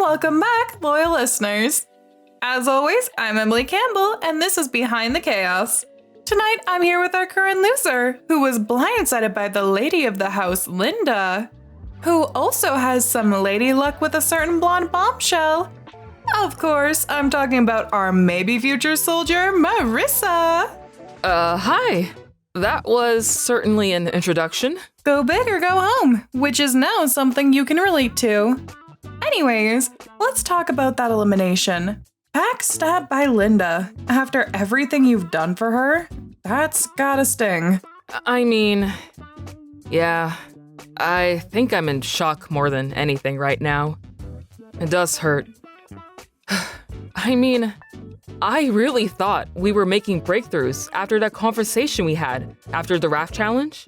welcome back, loyal listeners. As always, I'm Emily Campbell, and this is Behind the Chaos. Tonight, I'm here with our current loser, who was blindsided by the lady of the house, Linda, who also has some lady luck with a certain blonde bombshell. Of course, I'm talking about our maybe future soldier, Marissa. Hi. That was certainly an introduction. Go big or go home, which is now something you can relate to. Anyways, let's talk about that elimination. Backstabbed by Linda after everything you've done for her? That's gotta sting. I mean, yeah, I think I'm in shock more than anything right now. It does hurt. I mean, I really thought we were making breakthroughs after that conversation we had after the raft challenge.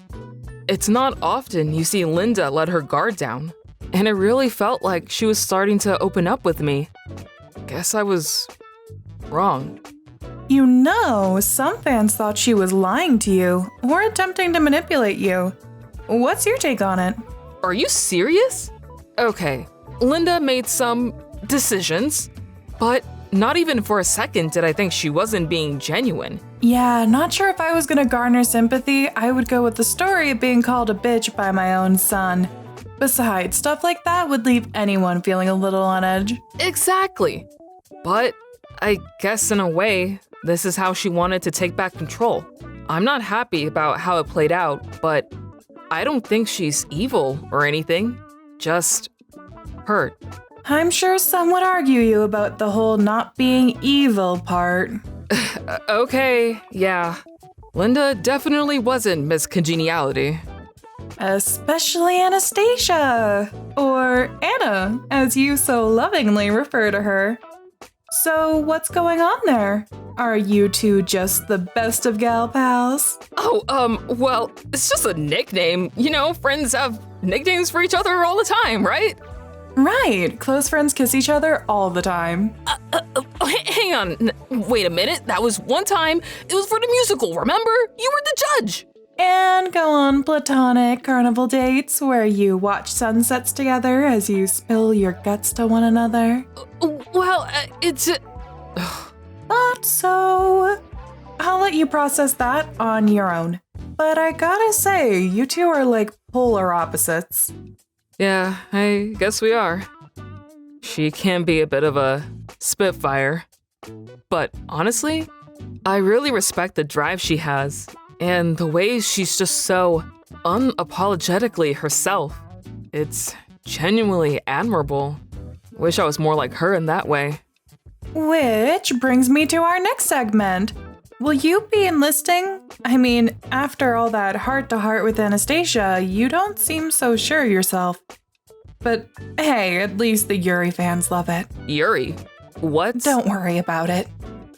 It's not often you see Linda let her guard down, and it really felt like she was starting to open up with me. Guess I was wrong. You know, some fans thought she was lying to you or attempting to manipulate you. What's your take on it? Are you serious? Okay, Linda made some decisions, but not even for a second did I think she wasn't being genuine. Yeah, not sure if I was gonna garner sympathy, I would go with the story of being called a bitch by my own son. Besides, stuff like that would leave anyone feeling a little on edge. Exactly. But I guess in a way, this is how she wanted to take back control. I'm not happy about how it played out, but I don't think she's evil or anything. Just hurt. I'm sure some would argue you about the whole not being evil part. Okay, yeah. Linda definitely wasn't Miss Congeniality. Especially Anastasia, or Anna, as you so lovingly refer to her. So what's going on there? Are you two just the best of gal pals? Well, it's just a nickname. You know, friends have nicknames for each other all the time, right? Right, close friends kiss each other all the time. Hang on, wait a minute. That was one time. It was for the musical, remember? You were the judge. And go on platonic carnival dates where you watch sunsets together as you spill your guts to one another. Well, it's... But so... I'll let you process that on your own. But I gotta say, you two are like polar opposites. Yeah, I guess we are. She can be a bit of a spitfire. But honestly, I really respect the drive she has and the way she's just so unapologetically herself. It's genuinely admirable. Wish I was more like her in that way. Which brings me to our next segment. Will you be enlisting? I mean, after all that heart-to-heart with Anastasia, you don't seem so sure yourself. But hey, at least the Yuri fans love it. Yuri? What? Don't worry about it.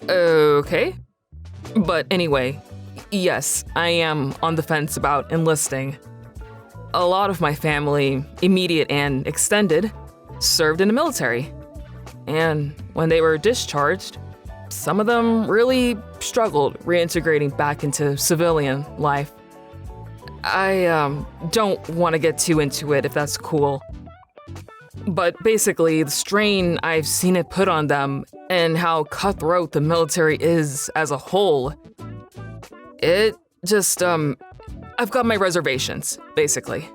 Okay. But anyway, yes, I am on the fence about enlisting. A lot of my family, immediate and extended, served in the military. And when they were discharged, some of them really struggled reintegrating back into civilian life. I don't want to get too into it if that's cool. But basically, the strain I've seen it put on them and how cutthroat the military is as a whole, it just, I've got my reservations, basically.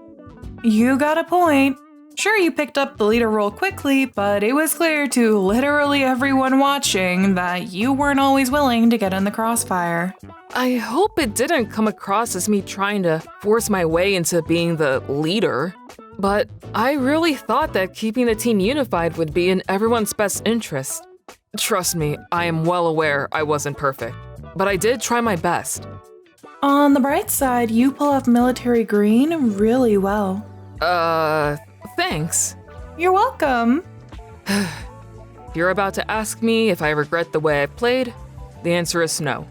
You got a point. Sure, you picked up the leader role quickly, but it was clear to literally everyone watching that you weren't always willing to get in the crossfire. I hope it didn't come across as me trying to force my way into being the leader, but I really thought that keeping the team unified would be in everyone's best interest. Trust me, I am well aware I wasn't perfect, but I did try my best. On the bright side, you pull off military green really well. Thanks. You're welcome. You're about to ask me if I regret the way I played? The answer is no.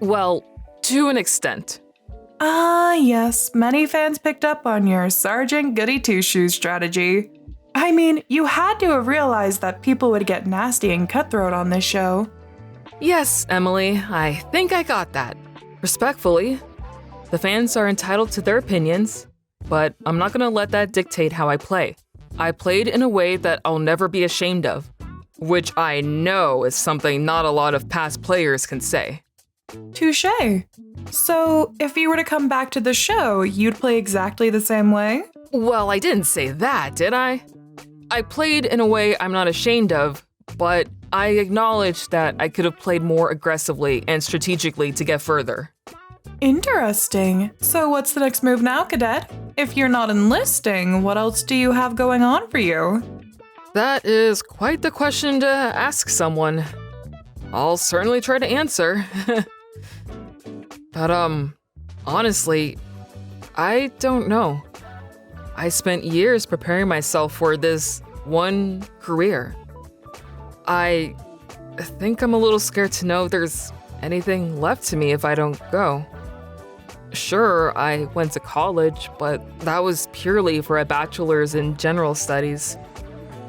Well, to an extent. Yes, many fans picked up on your Sergeant Goody Two-Shoes strategy. I mean, you had to have realized that people would get nasty and cutthroat on this show. Yes, Emily, I think I got that. Respectfully, the fans are entitled to their opinions, but I'm not gonna let that dictate how I play. I played in a way that I'll never be ashamed of, which I know is something not a lot of past players can say. Touche. So, if you were to come back to the show, you'd play exactly the same way? Well, I didn't say that, did I? I played in a way I'm not ashamed of, but I acknowledge that I could have played more aggressively and strategically to get further. Interesting. So what's the next move now, Cadet? If you're not enlisting, what else do you have going on for you? That is quite the question to ask someone. I'll certainly try to answer. But, honestly, I don't know. I spent years preparing myself for this one career. I think I'm a little scared to know if there's anything left to me if I don't go. Sure, I went to college, but that was purely for a bachelor's in general studies.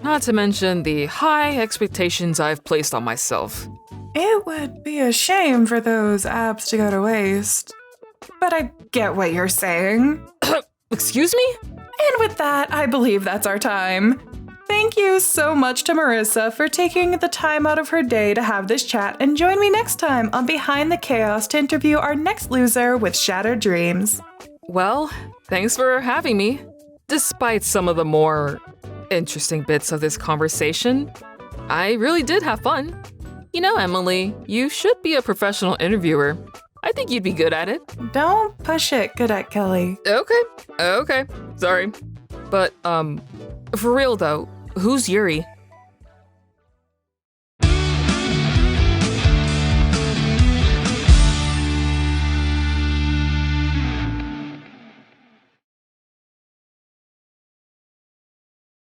Not to mention the high expectations I've placed on myself. It would be a shame for those abs to go to waste. But I get what you're saying. Excuse me? And with that, I believe that's our time. Thank you so much to Marissa for taking the time out of her day to have this chat, and join me next time on Behind the Chaos to interview our next loser with shattered dreams. Well, thanks for having me. Despite some of the more interesting bits of this conversation, I really did have fun. You know, Emily, you should be a professional interviewer. I think you'd be good at it. Don't push it, Cadet Kelly. Okay, sorry. But, for real though, who's Yuri?